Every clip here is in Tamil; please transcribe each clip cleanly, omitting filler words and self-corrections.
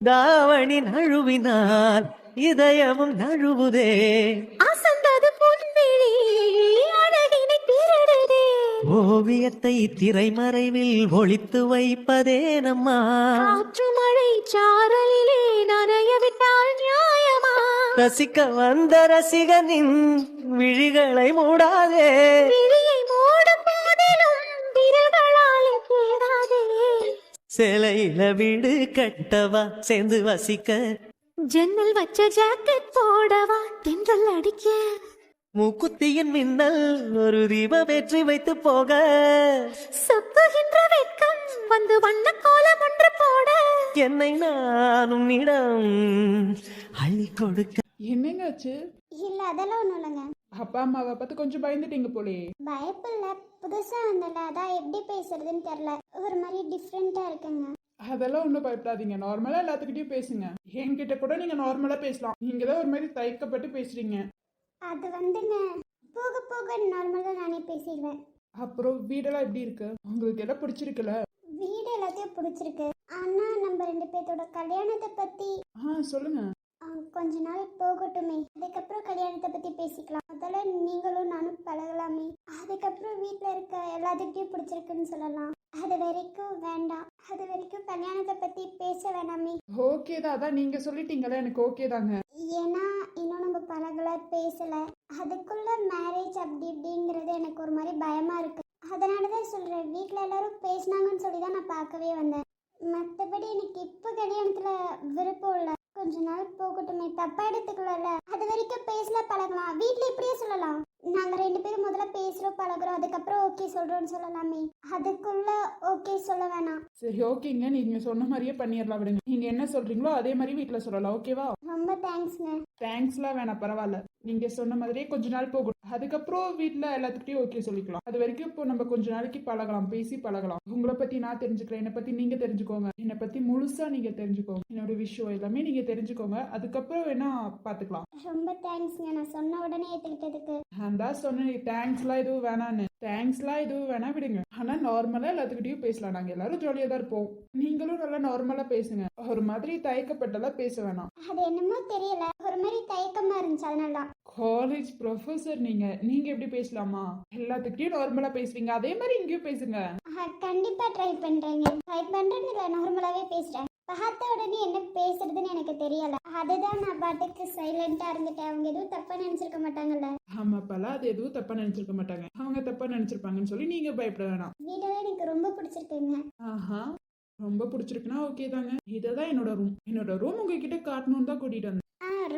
தாவணி நழுவினால் இதயமும் நழுவுதே. அசந்தது பொன்விழி அழகினை திருடுதே. ஓவியத்தை திரைமறைவில் ஒளித்து வைப்பதே நம்மா. காற்று மழை சாரலிலே நனைய விட்டால் நியாயமா? ரசிக்க வந்த ரசிகனின் விழிகளை மூடாதே. விழியை மூடும் போதிலும் விரல்களாலே தேடாதே. சிலையில வீடு கட்டவா சேர்ந்து வசிக்க. ஜன்னல் வச்ச ஜாக்கெட் போடவா தென்றல் அடிக்க. மூக்குத்தியின் மின்னல் ஒரு தீபம் ஏற்றி வைத்து போக. சொப்புகின்ற வெட்கம் வந்து வண்ண கோலம் ஒன்று போட. என்னை நானும் இடம் அள்ளி கொடுக்க. என்னங்க ஆச்சு? இல்ல அதெல்லாம் ஒண்ணும் இல்லைங்க. அப்பா அம்மாவை பார்த்து கொஞ்சம் பயந்துட்டீங்க போலே. பயப்பில்ல, புதுசா வந்தல, அதான் எப்படி பேசுறதுன்னு தெரியல, ஒரு மாதிரி டிஃப்ரெண்டா இருக்குங்க. அதெல்லாம் ஒன்றும் பயப்படாதீங்க, நார்மலா எல்லாத்துக்கிட்டையும் பேசுங்க. என்கிட்ட கூட நீங்க நார்மலா பேசலாம். நீங்க தான் ஒரு மாதிரி தயக்கப்பட்டு பேசுறீங்க. அது வந்துங்க, போக போக நார்மலா நானே பேசிடுவேன். அப்புறம் வீடெல்லாம் எப்படி இருக்கு? உங்களுக்கு எல்லாம் பிடிச்சிருக்குல்ல? வீடு எல்லாத்தையும் பிடிச்சிருக்கு. ஆனா நம்ம ரெண்டு பேர்த்தோட கல்யாணத்தை பத்தி சொல்லுங்க. கொஞ்ச நாள் போகட்டுமே, அதுக்கப்புறம் கல்யாணத்தை பத்தி பேசிக்கலாம். முதல்ல நீங்களும் நானும் பழகலாமே, அதுக்கப்புறம் வீட்டுல இருக்க எல்லாத்துக்கிட்டையும் பிடிச்சிருக்குன்னு சொல்லலாம். அது வரைக்கும் வேண்டாம், அது வரைக்கும் கல்யாணத்தை பத்தி பேச வேணாமே. ஓகே தான், அதான் நீங்க சொல்லிட்டீங்களா, எனக்கு ஓகே தாங்க. ஏன்னா இன்னும் நம்ம பழகல, பேசல, அதுக்குள்ள மேரேஜ் அப்படி இப்படிங்கிறது எனக்கு ஒரு மாதிரி பயமா இருக்கு. அதனாலதான் சொல்றேன், வீட்டுல எல்லாரும் பேசினாங்கன்னு சொல்லிதான் நான் பார்க்கவே வந்தேன். மற்றபடி எனக்கு இப்ப கல்யாணத்துல விருப்பம் இல்ல. கொஞ்ச நாள் போகட்டுமே, தப்பா எடுத்துக்கல, அது வரைக்கும் பேசல பழகலாம். வீட்டுல இப்படியே சொல்லலாம், நாங்க ரெண்டு பேரும் முதல்ல பேசுறோம் பழகுறோம், அதுக்கப்புறம் ஓகே சொல்றோம்னு சொல்லலாமே. அதுக்குள்ள ஓகே சொல்ல வேணாம். சரி ஓகேங்க, நீங்க சொன்ன மாதிரியே பண்ணிடலாம், விடுங்க. நீங்க என்ன சொல்றீங்களோ அதே மாதிரி வீட்டுல சொல்லலாம், ஓகேவா? ரொம்ப தேங்க்ஸ்ங்க. தேங்க்ஸ்லாம் வேணாம், பரவாயில்ல. நீங்க சொன்ன மாதிரியே கொஞ்ச நாள் போகும், அதுக்கப்புறம் வீட்டுல எல்லாத்துக்கிட்டையும் ஓகே சொல்லிக்கலாம். அது வரைக்கும் இப்போ நம்ம கொஞ்ச நாளைக்கு பழகலாம், பேசி பழகலாம். உங்களை பத்தி நான் தெரிஞ்சுக்கிறேன், என்னை பத்தி நீங்க தெரிஞ்சுக்கோங்க, என்னை பத்தி முழுசா நீங்க தெரிஞ்சுக்கோங்க, என்னோட விஷயம் எல்லாமே நீங்க தெரிஞ்சுக்கோங்க. அதுக்கப்புறம் வேணா பாத்துக்கலாம். ரொம்ப தேங்க்ஸ்ங்க, நான் சொன்ன உடனே ஏத்துக்கிட்டதுக்கு. நான் தான் சொன்னேன், தேங்க்ஸ்லாம் எதுவும் வேணான்னு. தேங்க்ஸ்லாம் எதுவும் வேணா விடுங்க. ஆனா நார்மலா எல்லாத்துக்கிட்டையும் பேசலாம், நாங்க எல்லாரும் ஜாலியா தான் இருப்போம். நீங்களும் நல்லா நார்மலா பேசுங்க, ஒரு மாதிரி தயக்கப்பட்டெல்லாம் பேச வேணாம். அது என்னமோ தெரியல, ஒரு மாதிரி தயக்கமா இருந்துச்சு, அதனால. காலேஜ் ப்ரொஃபசர் நீங்க எப்படி பேசலாமா? எல்லாத்துக்கிட்டையும் நார்மலா பேசுவீங்க, அதே மாதிரி இங்கேயும் பேசுங்க. கண்டிப்பா ட்ரை பண்றேங்க. ட்ரை பண்றேன்னு இல்ல, நார்மலாவே பேசுறேன். பார்த்த உடனே என்ன பேசுறதுன்னு எனக்கு தெரியல, அதுதான் நான் பாட்டுக்கு சைலண்டா இருந்துட்டேன். அவங்க எதுவும் தப்பா நினைச்சிருக்க மாட்டாங்கல்ல? ஆமாப்பா, அது எதுவும் தப்பா நினைச்சிருக்க மாட்டாங்க. அவங்க தப்பா நினைச்சிருப்பாங்கன்னு சொல்லி நீங்க பயப்பட வேணாம். வீடெல்லாம் எனக்கு ரொம்ப பிடிச்சிருக்குங்க. ஆஹா, ரொம்ப பிடிச்சிருக்குன்னா ஓகே தாங்க. இததான் என்னோட ரூம். என்னோட ரூம் உங்ககிட்ட காட்டணும்னு தான் கூட்டிட்டு வந்தேன்.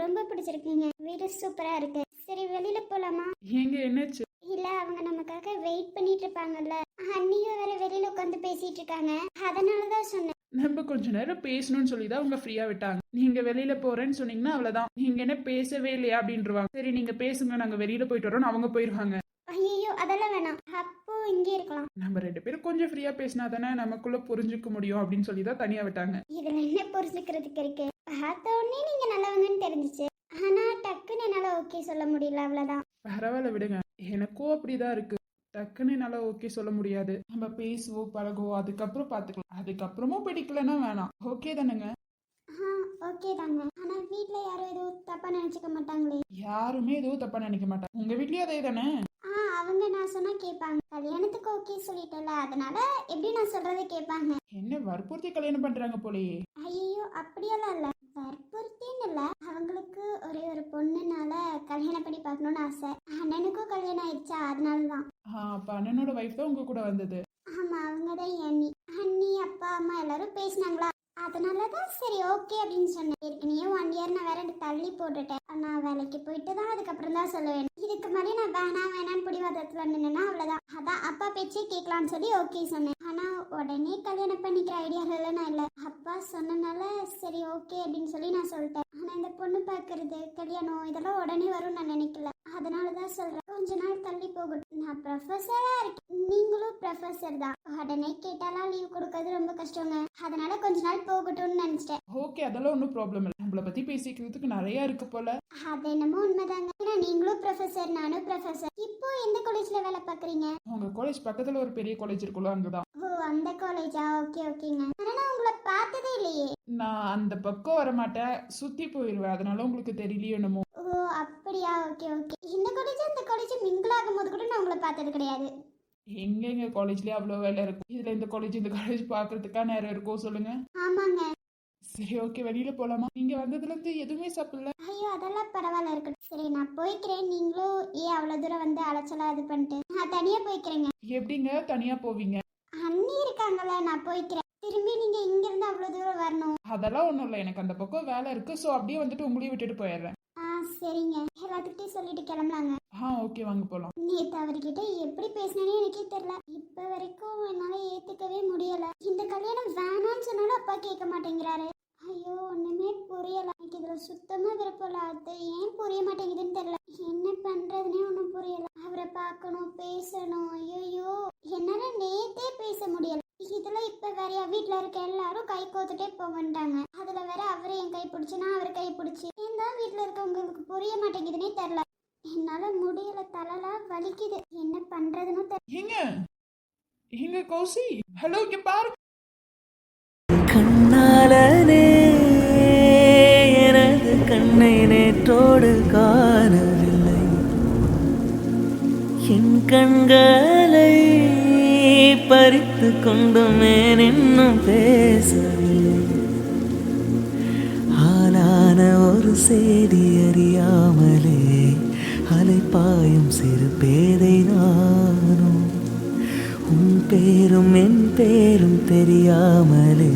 ரொம்ப பிடிச்சிருக்குங்க, வீடு சூப்பரா இருக்கு. சரி வெளியில போலாமா? ஏங்க என்னாச்சு? இல்ல, அவங்க நமக்காக வெயிட் பண்ணிட்டு இருப்பாங்கல்ல, அண்ணியும் வேற வெளியில உட்காந்து பேசிட்டு இருக்காங்க, அதனாலதான் சொன்னேன். நம்ம கொஞ்ச நேரம் பேசணும்னு சொல்லி தான் அவங்க ஃப்ரீயா விட்டாங்க. நீங்க வெளியில போறேன்னு சொன்னீங்கன்னா அவ்வளவுதான். நீங்க என்ன பேசவே இல்லையா அப்படின்றவாங்க. சரி நீங்க பேசுங்க, நாங்க வெளியில போயிட்டு வரோம், அவங்க போயிருவாங்க. ஐயோ அதெல்லாம் வேணாம், அப்போ இங்கே இருக்கலாம். நம்ம ரெண்டு பேரும் கொஞ்சம் ஃப்ரீயா பேசினா தானே நமக்குள்ள புரிஞ்சுக்க முடியும் அப்படின்னு சொல்லி தான் தனியா விட்டாங்க. இதுல என்ன புரிஞ்சுக்கிறதுக்கு இருக்கு? பார்த்த உடனே நீங்க நல்லவங்கன்னு தெரிஞ்சிச்சு, ஆனா டக்குன்னு என்னால ஓகே சொல்ல முடியல, அவ்வளவுதான். பரவாயில்ல விடுங்க, எனக்கும் அப்படிதான் இருக்கு. டக்குன்னு என்னால ஓகே சொல்ல முடியாது. நம்ம பேசுவோம் பழகுவோம், அதுக்கப்புறம் பாத்துக்கலாம். அதுக்கப்புறமும் பிடிக்கலன்னா வேணாம், ஓகே தானுங்க? ஓகே தாங்க. ஆனா வீட்ல யாரும் எதுவும் தப்பா நினைச்சுக்க மாட்டாங்களே? யாருமே எதுவும் தப்பா நினைக்க மாட்டாங்க. உங்க வீட்லயும் அதே தானே? அவங்க நான் சொன்னா கேட்பாங்க. கல்யாணத்துக்கு ஓகே சொல்லிட்டல, அதனால எப்படி நான் சொல்றதை கேட்பாங்க. என்ன வற்புறுத்தி கல்யாணம் பண்றாங்க போலயே? ஐயோ அப்படியெல்லாம் இல்ல, வற்புறுத்தின்னு இல்ல, அவங்களுக்கு ஒரே ஒரு பொண்ணுனால கல்யாணம் பண்ணி பார்க்கணும்னு ஆசை. அண்ணனுக்கும் கல்யாணம் ஆயிடுச்சா, அதனாலதான். அப்ப அண்ணனோட வைஃப் தான் உங்க கூட வந்தது? ஆமா, அவங்கதான் அண்ணி. அண்ணி அப்பா அம்மா எல்லாரும் பேசினாங்களா, அதனாலதான் சரி ஓகே அப்படின்னு சொன்னேன். ஏற்கனவே 1 இயர் நான் வேற தள்ளி போட்டுட்டேன். நான் வேலைக்கு போயிட்டு தான் அதுக்கப்புறம் தான் சொல்லுவேன். இதுக்கு முன்னாடி நான் வேணான்னு பிடிவாதத்துல நின்னா அவ்வளவுதான். அதான் அப்பா பேச்சே கேட்கலான்னு சொல்லி ஓகே சொன்னேன். ஆனா உடனே கல்யாணம் பண்ணிக்கிற ஐடியால நான் இல்ல. அப்பா சொன்னனால சரி ஓகே அப்படின்னு சொல்லி நான் சொல்லிட்டேன். ஆனா இந்த பொண்ணு பாக்குறது, கல்யாணம் இதெல்லாம் உடனே வரும்னு நான் நினைக்கல, அதனாலதான் சொல்றேன் கொஞ்ச நாள் தள்ளி போகட்டும். நான் ப்ரொஃபஸரா இருக்கேன், நீங்களும் ப்ரொஃபஸர் தான். உடனே கேட்டாலாம் லீவ் கொடுக்கறது ரொம்ப கஷ்டங்க, அதனால கொஞ்ச நாள் போகட்டும்னு நினைச்சிட்டேன். ஓகே, அதெல்லாம் ஒன்றும் ப்ராப்ளம் இல்லை. நம்மளை பத்தி பேசிக்கிறதுக்கு நிறைய இருக்கு போல. அது என்னமோ உண்மைதாங்க. ஏன்னா நீங்களும் ப்ரொஃபஸர், நானும் ப்ரொஃபஸர். இப்போ எந்த காலேஜ்ல வேலை பாக்குறீங்க? உங்க காலேஜ் பக்கத்துல ஒரு பெரிய காலேஜ் இருக்குல்ல, அங்கதான். ஓ அந்த காலேஜா? ஓகே ஓகேங்க. ஆனா நான் உங்களை பார்த்ததே இல்லையே. நான் அந்த பக்கம் வர மாட்டேன், சுத்தி போயிருவேன், அதனால உங்களுக்கு தெரியலையோ என்னமோ. ஓ அப்படியா? Okay okay. இந்த காலேஜ் அந்த காலேஜ் மிங்கிள் ஆகும்போது கூட நான் உங்களை பார்த்தது கிடையாது. எங்க காலேஜ்லயே அவ்வளோ வேலை இருக்கும், இதுல இந்த காலேஜ் பார்க்கறதுக்கா நேரம் இருக்கும் சொல்லுங்க. ஆமாங்க. சரி ஓகே, வெளியில போலாமா? நீங்க வந்ததுல இருந்து எதுவுமே சாப்பிடல. ஐயோ அதெல்லாம் பரவாயில்ல இருக்கட்டும். சரி நான் போய்க்கிறேன். நீங்களும் ஏன் அவ்வளோ தூரம் வந்து அலைச்சலா இது பண்ணிட்டு நான் தனியாக போய்க்கிறேங்க. எப்படிங்க தனியா போவீங்க? அண்ணி இருக்காங்கல்ல, நான் போய்க்கிறேன். திரும்பி நீங்க இங்க இருந்து அவ்வளோ தூரம் வரணும். அதெல்லாம் ஒண்ணும் இல்லை, எனக்கு அந்த பக்கம் வேலை இருக்கு, ஸோ அப்படியே வந்துட்டு உங்களையும் விட்டுட்டு போயிடுறேன். சரிங்க. எல்லாத்துக்கிட்டையும் சொல்லிட்டு கிளம்பலாங்க. ஓகே வாங்க போலாம். நேத்து அவர்கிட்ட எப்படி பேசினேனே எனக்கே தெரியல. இப்ப வரைக்கும் என்னால ஏத்துக்கவே முடியல. இந்த கல்யாணம் வேணாம்னு சொன்னாலும் அப்பா கேட்க மாட்டேங்கிறாரு. ஐயோ ஒண்ணுமே புரியல. எனக்கு இதுல சுத்தமா விருப்பம் இல்ல. அது ஏன் புரிய மாட்டேங்குதுன்னு தெரியல. என்ன பண்றதுன்னே ஒண்ணும் புரியல. அவரை பார்க்கணும், பேசணும். ஐயோ என்னால நேத்தே பேச முடியல. இதுல இப்ப வேறையா வீட்டுல இருக்க எல்லாரும் கை கோத்துட்டே போகண்டாங்க. அதுல வேற அவரு என் கை பிடிச்சு, நான் அவர் கை பிடிச்சி. ஏன் தான் வீட்டுல இருக்கவங்களுக்கு புரிய மாட்டேங்குதுன்னே தெரியல. என்னால முடியல, தலலாம் வலிக்குது. என்ன பண்றதுன்னு தெரியல. எங்க கௌசி, ஹலோ இங்க பாரு. கண்ணாலனே எனது கண்ணை நேற்றோடு காணவில்லை, என் கண்களை பறித்து கொண்டுமே இன்னும் பேசவில்லை. ஆளான ஒரு செய்தி அறியாமலே அலைப்பாயும் சிறு பேதை நானும், உன் பேரும் என் பேரும் தெரியாமலே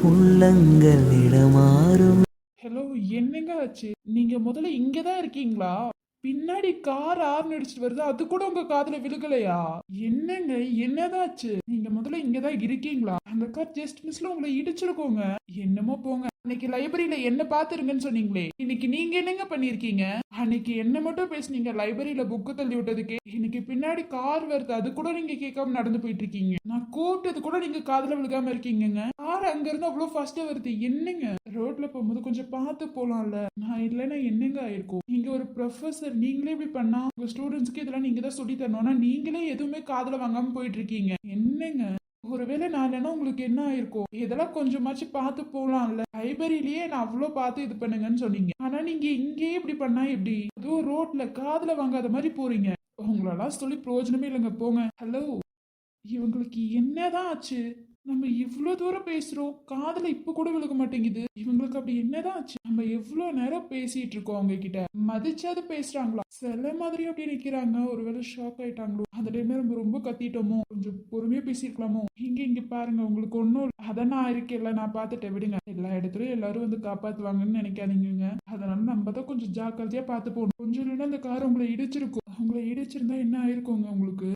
உள்ளங்கள் இடமாறும். ஹலோ என்னங்க ஆச்சு? நீங்க முதல்ல இங்கதான் இருக்கீங்களா? பின்னாடி கார் ஆர்ன் அடிச்சிட்டு வருது, அது கூட உங்க காதுல விழுகலையா? என்னங்க என்னதாச்சு? நீங்க முதல்ல இங்கதான் இருக்கீங்களா? அந்த கார் ஜஸ்ட் மிஸ்ல உங்களை இடிச்சிருக்கோங்க. என்னமோ போங்க. அன்னைக்கு லைப்ரரியில என்ன பாத்துருங்கன்னு சொன்னீங்களே, இன்னைக்கு நீங்க என்னங்க பண்ணிருக்கீங்க? அன்னைக்கு என்ன மட்டும் பேசுனீங்க லைப்ரரியில புக்கு தள்ளி விட்டதுக்கே. இன்னைக்கு பின்னாடி கார் வருது, அது கூட நீங்க கேட்காம நடந்து போயிட்டு இருக்கீங்க. நான் கூப்பிட்டது கூட நீங்க காதுல விழுகாம இருக்கீங்க. கார் அங்க இருந்து அவ்வளவு ஃபாஸ்டா வருது. என்னங்க ரோட்ல போகும்போது கொஞ்சம் பார்த்து போலாம்ல. நான் இல்லைன்னா என்னங்க ஆயிருக்கும்? நீங்க ஒரு ப்ரொஃபசர், நீங்களே இப்படி பண்ணா உங்க ஸ்டூடெண்ட்ஸ்க்கு இதெல்லாம் நீங்க தான் சொல்லி தரணும்னா நீங்களே எதுவுமே காதுல வாங்காம போயிட்டு இருக்கீங்க. என்னங்க ஒருவேளை நான் இல்லைன்னா உங்களுக்கு என்ன ஆயிருக்கும்? இதெல்லாம் கொஞ்சமாச்சும் பார்த்து போலாம்ல. லைப்ரரியிலேயே நான் அவ்வளோ பார்த்து இது பண்ணுங்கன்னு சொன்னீங்க, ஆனா நீங்க இங்கேயே இப்படி பண்ணா எப்படி? அதுவும் ரோட்ல காதுல வாங்காத மாதிரி போறீங்க. உங்களெல்லாம் சொல்லி பிரயோஜனமே இல்லைங்க, போங்க. ஹலோ இவங்களுக்கு என்னதான் ஆச்சு? நம்ம இவ்வளோ தூரம் பேசுறோம், காதுல இப்ப கூட விழுக மாட்டேங்குது. இவங்களுக்கு அப்படி என்னதான் ஆச்சு? நம்ம எவ்வளவு நேரம் பேசிட்டு இருக்கோம் அவங்க கிட்ட, மதிச்சாது பேசுறாங்களா? சில மாதிரி அப்படியே நிக்கிறாங்க. ஒருவேளை ஷாக் ஆயிட்டாங்களோ? அந்த டைம்ல நம்ம ரொம்ப கத்திட்டோமோ? கொஞ்சம் பொறுமையா பேசிருக்கலாமோ? இங்க பாருங்க, உங்களுக்கு ஒன்னும் அத நான் இருக்கேன்ல, நான் பாத்துட்டேன், விடுங்க. எல்லா இடத்துலயும் எல்லாரும் வந்து காப்பாத்துவாங்கன்னு நினைக்காதீங்க. அதனால நம்ம தான் கொஞ்சம் ஜாக்கிரதையா பார்த்து போகணும். கொஞ்சம் இல்லைன்னா அந்த கார் உங்களை இடிச்சிருக்கும். உங்களை இடிச்சிருந்தா என்ன ஆயிருக்குங்க உங்களுக்கு?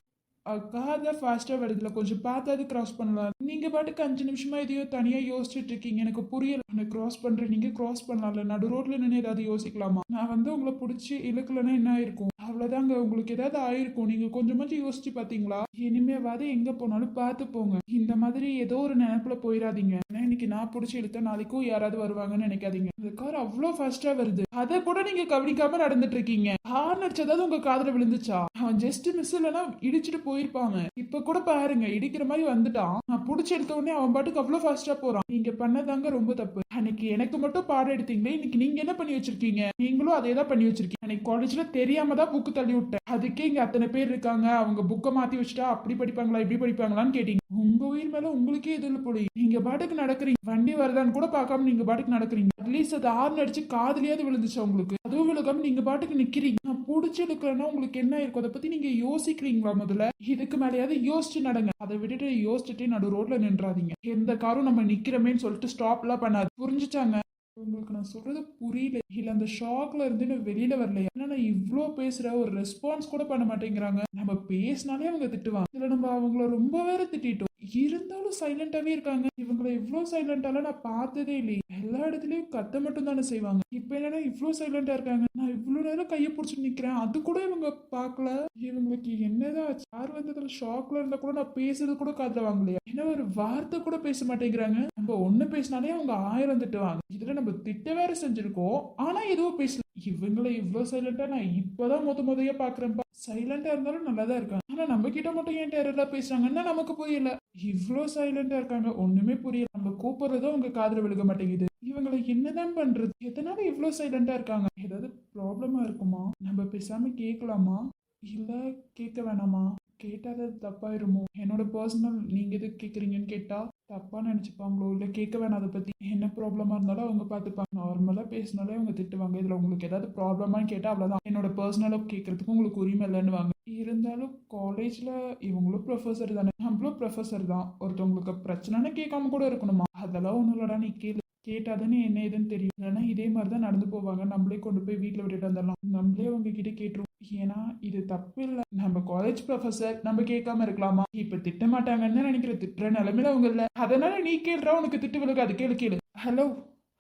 கார் தான் ஃபாஸ்டா வருதுல, கொஞ்சம் பார்த்தாது கிராஸ் பண்ணலாம். நீங்க பாட்டுக்கு 5 நிமிஷமா எதையோ தனியா யோசிச்சுட்டு இருக்கீங்க. எனக்கு புரியல. எனக்கு கிராஸ் பண்றேன், நீங்க கிராஸ் பண்ணலாம்ல. நடு ரோட்ல நின்று ஏதாவது யோசிக்கலாமா? நான் வந்து உங்களை பிடிச்சி இழுக்கலன்னா என்ன ஆயிருக்கும்? அவ்வளவுதாங்க, உங்களுக்கு ஏதாவது ஆயிருக்கும். நீங்க கொஞ்சமாச்சும் யோசிச்சு பாத்தீங்களா? இனிமேவாது எங்க போனாலும் பார்த்து போங்க. இந்த மாதிரி ஏதோ ஒரு நினைப்புல போயிடாதீங்க. ஏன்னா இன்னைக்கு நான் பிடிச்சி இழுத்தா நாளைக்கும் யாராவது வருவாங்கன்னு நினைக்காதீங்க. இந்த கார் அவ்வளவு ஃபாஸ்டா வருது, அதை கூட நீங்க கவனிக்காம நடந்துட்டு இருக்கீங்க. ஹார்ன் அடிச்சதாவது உங்க காதுல விழுந்துச்சா? அவன் ஜஸ்ட் மிஸ் இல்லைன்னா இடிச்சுட்டு போயிருப்பாங்க. இப்ப கூட பாருங்க, இடிக்கிற மாதிரி வந்துட்டான். நான் புடிச்சு எடுத்த உடனே அவன் பாட்டுக்கு அவ்வளவு ஃபாஸ்டா போறான். நீங்க பண்ணதாங்க ரொம்ப தப்பு. அன்னைக்கு எனக்கு மட்டும் பாடம் எடுத்தீங்களே, இன்னைக்கு நீங்க என்ன பண்ணி வச்சிருக்கீங்க? நீங்களும் அதே தான் பண்ணி வச்சிருக்கீங்க. அன்னைக்கு காலேஜ்ல தெரியாம தான் புக்கு தள்ளி விட்டேன். அதுக்கே இங்க அத்தனை பேர் இருக்காங்க, அவங்க புக்கை மாத்தி வச்சுட்டா அப்படி படிப்பாங்களா இப்படி படிப்பாங்களான்னு கேட்டீங்க. உங்க உயிர் மேல உங்களுக்கே எதிர்ல போய் நீங்க பாட்டுக்கு நடக்கிறீங்க. வண்டி வருதான்னு கூட பார்க்காம நீங்க பாட்டுக்கு நடக்கிறீங்க. அட்லீஸ்ட் அது ஹார்ன் அடிச்சு காதுலயாவது விழுந்துச்சு உங்களுக்கு? அதுவும் விழுக்காம நீங்க பாட்டுக்கு நிக்கிறீங்க. நான் புடிச்சு எடுக்கிறேன்னா உங்களுக்கு என்ன இருக்கும்? அதை பத்தி நீங்க யோசிக்கிறீங்களா? முதல்ல இதுக்கு மேலேயாவது யோசிச்சு நடங்க. அதை விட்டுட்டு யோசிச்சுட்டே நடு ரோட்ல நின்றாதீங்க. எந்த காரும் நம்ம நிக்கிறோமேன்னு சொல்லிட்டு ஸ்டாப் எல்லாம் பண்ணாது. புரிஞ்சுச்சாங்க? உங்களுக்கு நான் சொல்றது புரியல இல்ல? அந்த ஷாக்ல இருந்து நான் வெளியில வரலையா? ஏன்னா நான் இவ்ளோ பேசுற, ஒரு ரெஸ்பான்ஸ் கூட பண்ண மாட்டேங்கிறாங்க. நம்ம பேசினாலே அவங்க திட்டுவாங்க. இதுல நம்ம அவங்கள ரொம்ப வேற திட்டோம். இருந்தாலும் சைலண்டாவே இருக்காங்க. இவங்களை இவ்வளவு சைலண்டால நான் பார்த்ததே இல்லையே. எல்லா இடத்துலயும் கத்த மட்டும் தானே செய்வாங்க. இப்ப என்னன்னா இவ்வளவு சைலண்டா இருக்காங்க. நான் இவ்வளவு நேரம் கையை பிடிச்சிட்டு நிக்கிறேன், அது கூட இவங்க பாக்கல. இவங்களுக்கு என்னதான் யார் வந்ததுல ஷாக்ல இருந்தா கூட நான் பேசுறது கூட காதுல வாங்கலையா? என்ன ஒரு வார்த்தை கூட பேச மாட்டேங்கிறாங்க. நம்ம ஒண்ணு பேசினாலே அவங்க 1000 திட்டுவாங்க. இதுல நம்ம திட்ட வேற செஞ்சிருக்கோம், ஆனா எதுவும் பேசல. இவங்களை இவ்வளவு சைலண்டா நான் இப்பதான் முதையா பாக்குறேன்ப்பா. சைலண்டா இருந்தாலும் நல்லாதான் இருக்காங்க. ஆனா நம்ம கிட்ட மட்டும் ஏன் டெரரா பேசுறாங்கன்னா நமக்கு புரியல. இவ்ளோ சைலண்டா இருக்காங்க, ஒண்ணுமே புரியல. நம்ம கூப்பிடுறதும் உங்க காதுல விழுக மாட்டேங்குது. இவங்களை என்னதான் பண்றது? எதனால இவ்ளோ சைலண்டா இருக்காங்க? ஏதாவது ப்ராப்ளமா இருக்குமா? நம்ம பேசாம கேட்கலாமா? இல்ல கேட்க வேணாமா? கேட்டா அது தப்பாயிருமோ? என்னோட பர்சனல் நீங்க எது கேக்குறீங்கன்னு கேட்டா தப்பா நினைச்சுப்பாங்களோ? இல்ல கேட்க வேணாம், அதை பத்தி என்ன ப்ராப்ளமா இருந்தாலும் அவங்க பாத்துப்பாங்க. நார்மலா பேசினாலே அவங்க திட்டுவாங்க. இதுல உங்களுக்கு ஏதாவது ப்ராப்ளமான்னு கேட்டா அவ்வளவுதான், என்னோட பர்சனலா கேட்கறதுக்கு உங்களுக்கு உரிமை இல்லைன்னுவாங்க. இருந்தாலும் காலேஜ்ல இவங்களும் ப்ரொஃபஸர் தானே, நம்மளும் ப்ரொஃபஸர் தான். ஒருத்தவங்களுக்கு பிரச்சனைன்னு கேட்காம கூட இருக்கணுமா? அதெல்லாம் ஒண்ணும் இல்லடா, நீ கேளு. கேட்டாதானே என்ன ஏதுன்னு தெரியும். இல்லைன்னா இதே மாதிரிதான் நடந்து போவாங்க. நம்மளே கொண்டு போய் வீட்டுல விட்டுட்டு வந்துடலாம். நம்மளே அவங்க கிட்ட கேட்டுருவோம். ஏன்னா இது தப்பு இல்ல. நம்ம காலேஜ் ப்ரொஃபசர், நம்ம கேட்காம இருக்கலாமா? இப்ப திட்ட மாட்டாங்கன்னு தான் நினைக்கிறேன். திட்டுற நிலைமையில அவங்க இல்ல. அதனால நீ கேள்றா, உனக்கு திட்டு விழுக்காது. கேளு கேளு. ஹலோ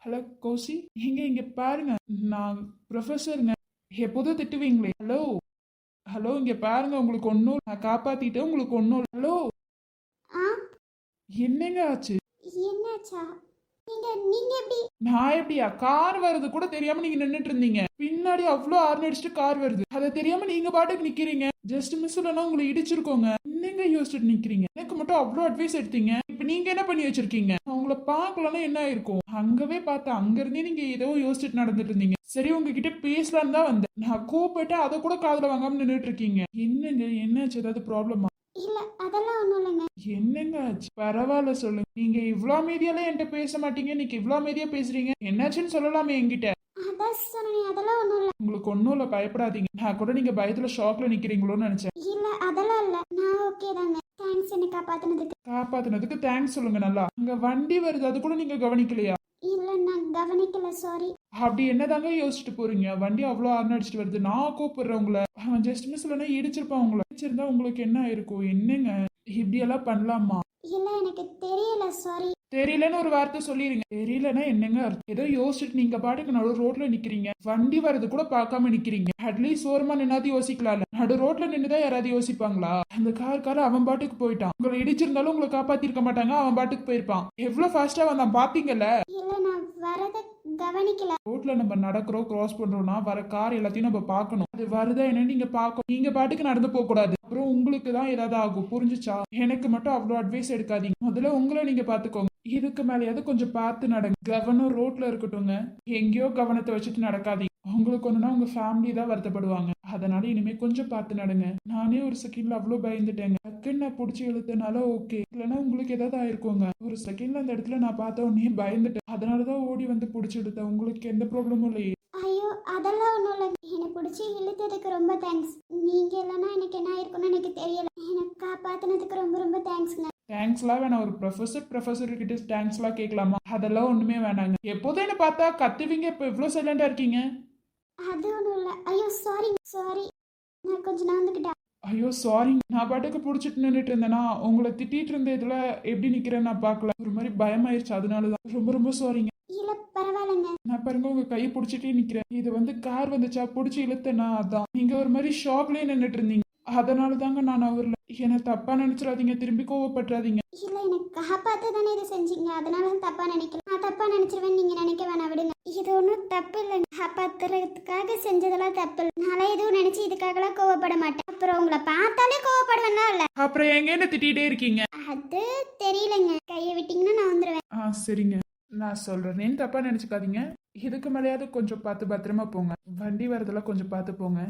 ஹலோ கௌசி, இங்க பாருங்க, நான் ப்ரொஃபஸருங்க. எப்போதும் திட்டுவீங்களே. ஹலோ ஹலோ, இங்க பாருங்க, உங்களுக்கு ஒன்னும், நான் காப்பாத்திட்டேன், உங்களுக்கு ஒன்னும். ஹலோ, ஆ என்னங்க ஆச்சு? என்னாச்சா? நீங்க எப்படி? நான் எப்படியா? கார் வருது கூட தெரியாம நீங்க நின்னுட்டு இருந்தீங்க. பின்னாடி அவ்வளோ ஆர்ன் அடிச்சுட்டு கார் வருது, அதை தெரியாம நீங்க பாட்டுக்கு நிக்கிறீங்க. ஜஸ்ட் மிஸ் இல்லைன்னா உங்களை இடிச்சிருக்கோங்க. என்னங்க யோசிச்சுட்டு நிக்கிறீங்க? எனக்கு மட்டும் அவ்வளோ அட்வைஸ் எடுத்தீங்க. இப்ப நீங்க என்ன பண்ணி வச்சிருக்கீங்க? அவங்கள பாக்கலன்னா என்ன ஆயிருக்கும்? அங்கவே பார்த்தா அங்க இருந்தே நீங்க ஏதோ யோசிச்சுட்டு நடந்துட்டு இருந்தீங்க. சரி, உங்ககிட்ட பேசலான்னு தான் வந்தேன். நான் கூப்பிட்டு அதை கூட காதுல வாங்காம நின்றுட்டு இருக்கீங்க. என்னங்க என்னாச்சு? ஏதாவது ப்ராப்ளமா? இல்ல அதெல்லாம் ஒண்ணும் இல்லைங்க. என்னங்க ஆச்சு? பரவாயில்ல சொல்லுங்க. நீங்க இவ்ளோ அமைதியால என்கிட்ட பேச மாட்டீங்க, இன்னைக்கு இவ்ளோ அமைதியா பேசுறீங்க. என்னாச்சுன்னு சொல்லலாமே என்கிட்ட. அதான் சொன்னேன், அதெல்லாம் ஒண்ணும் இல்ல. உங்களுக்கு ஒன்னும் இல்ல, பயப்படாதீங்க. நான் கூட நீங்க பயத்துல ஷாக்ல நிக்கிறீங்களோன்னு நினைச்சேன். இல்ல அதெல்லாம் இல்ல, நான் ஓகே தாங்க. தேங்க்ஸ் என்ன காப்பாத்துனதுக்கு. காப்பாத்துனதுக்கு தேங்க்ஸ் சொல்லுங்க. நல்லா, அங்க வண்டி வருது, அது கூட நீங்க கவனிக்கலையா? இல்ல நான் கவனிக்கல, சாரி. அப்படி என்னதாங்க யோசிச்சுட்டு போறீங்க? வண்டி அவ்வளோ ஆர்ன் அடிச்சுட்டு வருது, நான் கூப்பிடுறேன் உங்களை. அவன் ஜஸ்ட் மிஸ் இல்லைன்னா இடிச்சிருப்பான் உங்களை. இடிச்சிருந்தா உங்களுக்கு என்ன இருக்கும்? என்னங்க இப்படி எல்லாம் பண்ணலாமா? இல்ல எனக்கு தெரியல, சாரி. தெரியலன்னு ஒரு வார்த்தை சொல்லிருங்க. தெரியலன்னா என்னங்க அர்த்தம்? ஏதோ யோசிச்சுட்டு நீங்க பாட்டுக்கு நடு ரோட்ல நிக்கிறீங்க. வண்டி வர்றது கூட பார்க்காம நிக்கிறீங்க. அட்லீஸ்ட் ஓரமா நின்னாது யோசிக்கலாம்ல. நடு ரோட்ல நின்னுதான் யாராவது யோசிப்பாங்களா? அந்த கார் அவன் பாட்டுக்கு போயிட்டான். உங்களை இடிச்சிருந்தாலும் உங்களை காப்பாத்திருக்க மாட்டாங்க, அவன் பாட்டுக்கு போயிருப்பான். எவ்வளவு ஃபாஸ்டா வந்தான் பாத்தீங்கல்ல? இல்ல நான் வரத கவனிக்கல. ரோட்ல நம்ம நடக்கிறோம், கிராஸ் பண்றோம்னா வர கார் எல்லாத்தையும் நம்ம பார்க்கணும். அது வருதா என்னன்னு நீங்க பார்க்கணும். நீங்க பாட்டுக்கு நடந்து போக கூடாது. அப்புறம் உங்களுக்கு தான் ஏதாவது ஆகும், புரிஞ்சுச்சா? எனக்கு மட்டும் அவ்வளோ அட்வைஸ் எடுக்காதீங்க. முதல்ல உங்களை நீங்க பாத்துக்கோங்க. இதுக்கு மேலேயாவது கொஞ்சம் பார்த்து நடங்க. கவனம் ரோட்ல இருக்கட்டும்ங்க. எங்கேயோ கவனத்தை வச்சுட்டு நடக்காதீங்க. உங்களுக்கு ஒண்ணுனா உங்க ஃபேமிலி தான் வருத்தப்படுவாங்க. அதனால இனிமே கொஞ்சம் பார்த்து நடங்க. நானே ஒரு செகண்ட்ல அவ்வளோ பயந்துட்டேங்க. டக்குன்னு நான் பிடிச்சி இழுத்தனால ஓகே, இல்லைன்னா உங்களுக்கு ஏதாவது ஆயிருக்கோங்க. ஒரு செகண்ட்ல அந்த இடத்துல நான் பார்த்த உடனே பயந்துட்டேன். அதனாலதான் ஓடி வந்து பிடிச்சி இழுத்தேன். உங்களுக்கு எந்த ப்ராப்ளமும் இல்லையே? ஐயோ அதெல்லாம் ஒண்ணும் இல்ல. என்னை பிடிச்சி இழுத்ததுக்கு ரொம்ப தேங்க்ஸ். நீங்க இல்லைன்னா எனக்கு என்ன ஆயிருக்கும்னு எனக்கு தெரியல. எனக்கு காப்பாத்தினதுக்கு ரொம்ப ரொம்ப தேங்க்ஸ்ங்க. தேங்க்ஸ்லாம் வேணாம். ஒரு ப்ரொஃபஸர் கிட்ட தேங்க்ஸ்லாம் கேட்கலாமா? அதெல்லாம் ஒண்ணுமே வேணாங்க. எப்போதும் என்ன பார்த்தா கத்துவீங்க, இப்போ இவ்வளோ சைலண்டா இருக்கீங்க. அது ஒண்ணும் இல்ல. ஐயோ சாரி சாரி, நான் கொஞ்சம் நடந்துக்கிட்டேன். ஐயோ சாரி. நான் பாட்டுக்கு பிடிச்சிட்டு நின்றுட்டு இருந்தேனா, உங்களை திட்டிட்டு இருந்த இதுல எப்படி நிக்கிறேன்னு நான் பார்க்கல. ஒரு மாதிரி பயமாயிருச்சு, அதனாலதான். ரொம்ப ரொம்ப சாரிங்க. இல்ல பரவாயில்லைங்க. நான் பாருங்க உங்க கையை பிடிச்சிட்டே நிக்கிறேன். இது வந்து கார் வந்துச்சா, பிடிச்சி இழுத்தேனா, அதான். நீங்க ஒரு மாதிரி ஷாக்லயே நின்றுட்டு இருந்தீங்க. அதனால தாங்க நான் அவர்ல. என்ன தப்பா நினைச்சிடாதீங்க, திரும்பி கோவப்பட்டுறாதீங்க. இல்ல எனக்கு காப்பாத்த தானே இதை செஞ்சீங்க, அதனால தான் தப்பா நினைக்கல. நான் தப்பா நினைச்சிருவேன் நீங்க நினைக்க வேணாம், விடுங்க. இது ஒன்றும் தப்பு இல்லைங்க. காப்பாத்துறதுக்காக செஞ்சதெல்லாம் தப்பு இல்லை. நான் எதுவும் நினைச்சு இதுக்காகலாம் கோவப்பட மாட்டேன். அப்புறம் உங்களை பார்த்தாலே கோவப்படுவேன்னா இல்ல. அப்புறம் எங்க என்ன திட்டிகிட்டே இருக்கீங்க? அது தெரியலங்க. கையை விட்டீங்கன்னா நான் வந்துருவேன். சரிங்க, நான் சொல்றேன்னு தப்பா நினைச்சுக்காதீங்க. இதுக்கு மேலேயாவது கொஞ்சம் பார்த்து பத்திரமா போங்க. வண்டி வரதெல்லாம் கொஞ்சம் பார்த்து போங்க.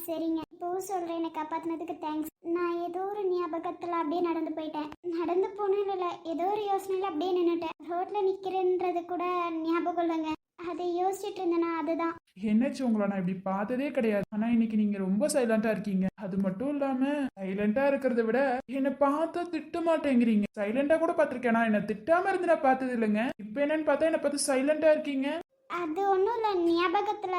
சரிங்க. இப்போ சொல்றேன், என்னை காப்பாத்தினதுக்கு தேங்க்ஸ். நான் ஏதோ ஒரு ஞாபகத்துல அப்படியே நடந்து போயிட்டேன். நடந்து போனேன்னு இல்லை, ஏதோ ஒரு யோசனையில அப்படியே நின்னுட்டேன். ரோட்ல நிக்கிறேன்றது கூட ஞாபகம் இல்லைங்க. அதை யோசிச்சுட்டு இருந்தேனா, அதுதான். என்னாச்சு? உங்களை நான் இப்படி பார்த்ததே கிடையாது. ஆனா இன்னைக்கு நீங்க ரொம்ப சைலண்டா இருக்கீங்க. அது மட்டும் இல்லாம சைலண்டா இருக்கிறத விட என்னை பார்த்தா திட்ட மாட்டேங்கிறீங்க. சைலண்டா கூட பாத்திருக்கேன், நான் என்ன திட்டாம இருந்து நான் பார்த்தது இல்லைங்க. இப்ப என்னன்னு பார்த்தா என்னை பார்த்து சைலண்டா இருக்கீங்க. அது ஒன்றும் இல்லை, ஞாபகத்துல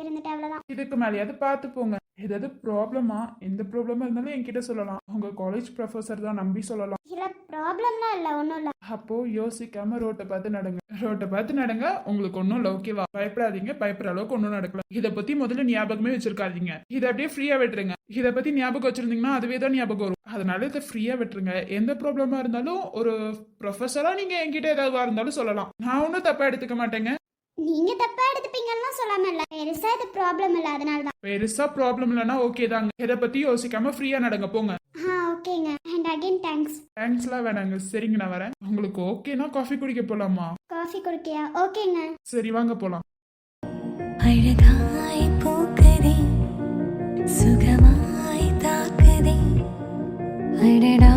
இருந்துட்டு அவ்வளோதான். இதுக்கு மேலேயாவது பார்த்து போங்க. ஏதாவது ப்ராப்ளமா? எந்த ப்ராப்ளமா இருந்தாலும் என்கிட்ட சொல்லலாம். உங்க காலேஜ் ப்ரொஃபஸர் தான், நம்பி சொல்லலாம். இல்ல ப்ராப்ளம்லாம் இல்லை, ஒன்றும் இல்லை. அப்போ யோசிக்காம ரோட்டை பார்த்து நடங்க. ரோட்டை பார்த்து நடங்க. உங்களுக்கு ஒன்றும் இல்லை, ஓகேவா? பயப்படாதீங்க. பயப்படுற அளவுக்கு ஒன்றும் நடக்கல. இதை பத்தி முதல்ல ஞாபகமே வச்சிருக்காதீங்க. இதை அப்படியே ஃப்ரீயா விட்டுருங்க. இதை பத்தி ஞாபகம் வச்சிருந்தீங்கன்னா அதுவே தான் ஞாபகம் வரும். அதனால இதை ஃப்ரீயா விட்டுருங்க. எந்த ப்ராப்ளமா இருந்தாலும் ஒரு ப்ரொஃபஸரா நீங்க என்கிட்ட ஏதாவது இருந்தாலும் சொல்லலாம். நான் ஒன்றும் தப்பா எடுத்துக்க மாட்டேங்க. நீங்க தப்பா எடுத்துப்பீங்கன்னா சொல்லாம இல்ல பெருசா இது ப்ராப்ளம் இல்ல அதனால தான். பெருசா ப்ராப்ளம் இல்லைன்னா ஓகே தாங்க. இதை பத்தி யோசிக்காம ஃப்ரீயா நடங்க போங்க. ஓகேங்க. And again thanks. தேங்க்ஸ்லாம் வேணாங்க. சரிங்க நான் வரேன். உங்களுக்கு ஓகேனா காஃபி குடிக்க போலாமா? காஃபி குடிக்கையா? ஓகேங்க. சரி வாங்க போலாம். அழகாய் பூக்குதே சுகமாய் தாக்குதே அடடா